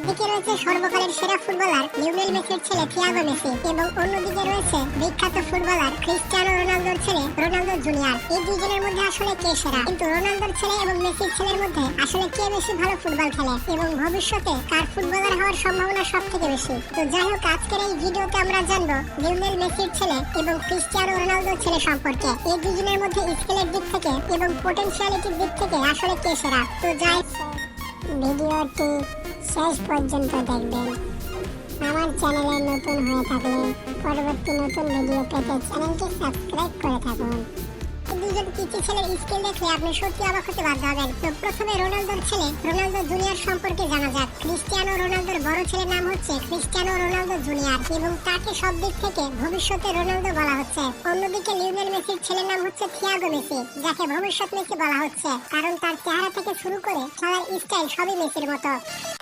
একদিকে রয়েছে সর্বকালের সেরা ফুটবলার লিওনেল মেসির ছেলে থিয়াগো মেসি এবং অন্যদিকে রয়েছে বিখ্যাত ফুটবলার ক্রিস্টিয়ানো রোনালদোর ছেলে রোনালদো জুনিয়র। এই দুজনের মধ্যে আসলে কে সেরা, কিন্তু রোনালদোর ছেলে এবং মেসির ছেলের মধ্যে আসলে কে বেশি ভালো ফুটবল খেলে এবং ভবিষ্যতে কার ফুটবলার হওয়ার সম্ভাবনা সবথেকে বেশি। তো যাই হোক, আজকের এই ভিডিওতে আমরা জানবো লিওনেল মেসির ছেলে এবং ক্রিস্টিয়ানো রোনালদোর ছেলে সম্পর্কে। এই দুজনের মধ্যে স্কিলের দিক থেকে এবং পটেনশিয়ালিটির দিক থেকে আসলে কে সেরা। তো যাই, ভিডিওটি শেষ পর্যন্ত দেখবেন। আমার চ্যানেলে নতুন হয়ে থাকলে পরবর্তী নতুন ভিডিও পেতে চ্যানেলটি সাবস্ক্রাইব করে থাকুন। দুজন পিচি ছেলের স্কিল দেখলে আপনি সত্যি অবাক হতে বাধ্য হবেন। তো প্রথমে রোনালদোর ছেলে রোনালদো জুনিয়র সম্পর্কে জানা যাক। ক্রিস্টিয়ানো রোনালদোর বড় ছেলের নাম হচ্ছে ক্রিস্টিয়ানো রোনালদো জুনিয়র এবং তাকে সব দিক থেকে ভবিষ্যতে রোনালদো বলা হচ্ছে। অন্যদিকে লিওনেল মেসির ছেলের নাম হচ্ছে থিয়াগো মেসি, যাকে ভবিষ্যৎ মেসি বলা হচ্ছে, কারণ তার চেহারা থেকে শুরু করে খেলার স্টাইল সবই মেসির মতো।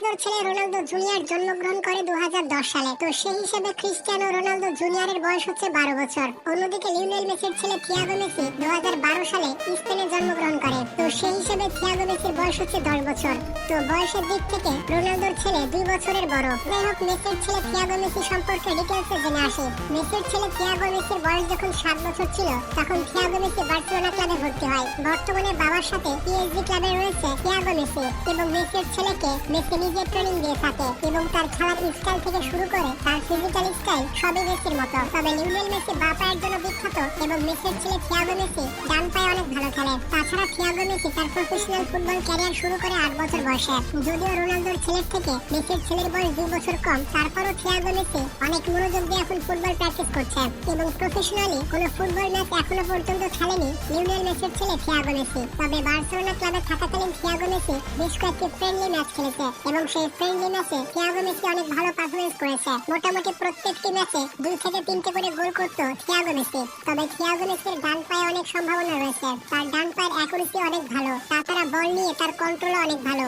ওর ছেলে রোনালদো জুনিয়র জন্মগ্রহণ করে 2010 সালে। তো সেই হিসেবে ক্রিস্টিয়ানো রোনালদো জুনিয়রের বয়স হচ্ছে 12 বছর। অন্যদিকে লিওনেল মেসির ছেলে থিয়াগো মেসি 2012 সালে স্পেনে জন্মগ্রহণ করে। তো সেই হিসেবে থিয়াগো মেসির বয়স হচ্ছে 10 বছর। তো বয়সের দিক থেকে রোনালদোর ছেলে 2 বছরের বড়। যাই হোক, মেসির ছেলে থিয়াগো মেসি সম্পর্কে ডিটেইলসে জেনে আসি। মেসির ছেলে থিয়াগো মেসির বয়স যখন 7 বছর ছিল, তখন থিয়াগো মেসি বার্সেলোনা ক্লাবে ভর্তি হয়। বর্তমানে বাবার সাথে পিএসজি ক্লাবে রয়েছে থিয়াগো মেসি এবং মেসির ছেলেকে মেসি নিজে ট্রেনিং দিয়ে থাকে এবং তার খেলার স্টাইল থেকে শুরু করে তার ফিজিক্যাল স্টাইল সবই মেসির মতো। তবে লিওনেল মেসি বাঁ পায়ের জন্য বিখ্যাত এবং মেসির ছেলে থিয়াগো মেসি ডান পায়ে অনেক ভালো খেলে। তাছাড়া থিয়াগো মেসি তার প্রফেশনাল ফুটবল ক্যারিয়ার শুরু করে 8 বছর বয়সে। যদিও রোনালদোর ছেলের থেকে মেসির ছেলের বয়স 2 বছর কম, তারপরও থিয়াগো মেসি অনেক মনোযোগ দিয়ে এখন ফুটবল প্র্যাকটিস করছে এবং প্রফেশনালি কোনো ফুটবল ম্যাচ এখনো পর্যন্ত খেলেনি লিওনেল মেসির ছেলে থিয়াগো মেসি। তবে বার্সেলোনা ক্লাবে থাকাকালীন থিয়াগো মেসি বেশ কয়েকটি ফ্রেন্ডলি ম্যাচ খেলেছে এবং সেই ফ্রেন্ডলি ম্যাচে থিয়াগো মেসি অনেক ভালো পারফরমেন্স করেছে। মোটামুটি প্রত্যেকটি ম্যাচে 2 থেকে 3টে করে গোল করতো থিয়াগো মেসি। তবে থিয়াগো মেসির ডান পায়ে অনেক সম্ভাবনা রয়েছে, তার ডান পায়ের অ্যাকুরেসি অনেক ভালো, তাছাড়া বল নিয়ে তার কন্ট্রোল অনেক ভালো।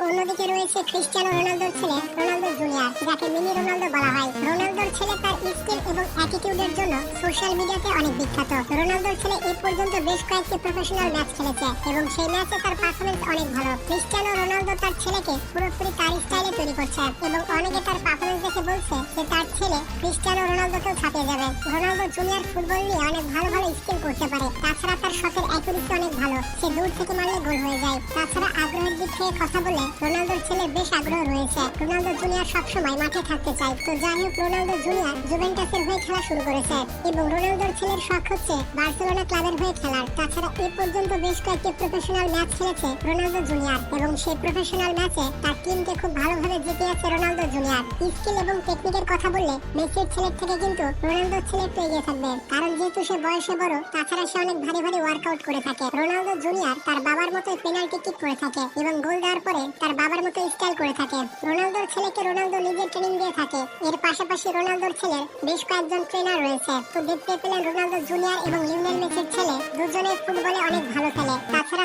অন্যদিকে রয়েছে ক্রিস্টিয়ানো রোনালদোর ছেলে রোনালদো জুনিয়র, যাকে মিনি রোনালদো বলা হয়। রোনালদোর ছেলে তার স্কিল এবং অ্যাটিটিউডের জন্য সোশ্যাল মিডিয়াতে অনেক বিখ্যাত। রোনালদোর ছেলে এই পর্যন্ত বেশ কয়েকটি প্রফেশনাল ম্যাচ খেলেছে এবং সেই ম্যাচে তার পারফরমেন্স অনেক ভালো। ক্রিস্টিয়ানো রোনালদো তার ছেলেকে পুরোপুরি তার স্টাইলে তৈরি করছে এবং অনেকে তার পারফরমেন্স দেখে বলছে যে তার ছেলে ক্রিস্টিয়ানো রোনালদোকেও ছাপিয়ে যাবে। রোনালদো জুনিয়র ফুটবল নিয়ে অনেক ভালো ভালো স্কিল করতে পারে, তাছাড়া তার শটের অ্যাকুরেসি অনেক ভালো, সে দূর থেকে মারলে গোল হয়ে যায়। তাছাড়া আগ্রহের দিক থেকে কথা বলে রোনালদোর ছেলে বেশ আগ্রহ রয়েছে। রোনালদো জুনিয়র সবসময় মাঠে থাকতে চায়। তো যাই হোক, রোনালদো জুনিয়র জুভেন্টাসের হয়ে খেলা শুরু করেছে এবং রোনালদোর ছেলের শখ হচ্ছে বার্সেলোনা ক্লাবের হয়ে খেলার। তাছাড়া এ পর্যন্ত বেশ কয়েকটি প্রফেশনাল ম্যাচ খেলেছে রোনালদো জুনিয়র এবং সেই প্রফেশনাল ম্যাচে তার টিমকে খুব ভালোভাবে জিতিয়েছে রোনালদো জুনিয়র। স্কিল এবং টেকনিকের কথা বললে মেসির ছেলের থেকে কিন্তু রোনালদোর ছেলে একটু এগিয়ে থাকবে, কারণ যেহেতু সে বয়সে বড়, তাছাড়া সে অনেক ভারী ভারী ওয়ার্কআউট করে থাকে। রোনালদো জুনিয়র তার বাবার মতোই পেনাল্টি কিক করে থাকে এবং গোল দেওয়ার পরে তার বাবার মতো স্টাইল করে থাকে। রোনালদোর ছেলেকে রোনালদো নিজে ট্রেনিং দিয়ে থাকে। এর পাশাপাশি রোনালদোর ছেলের বেশ কয়েকজন ট্রেনার রয়েছে। তো দেখতে পেলেন রোনালদো জুনিয়র এবং লিওনেল মেসির ছেলে দুজনেই ফুটবলে অনেক ভালো খেলে। তাছাড়া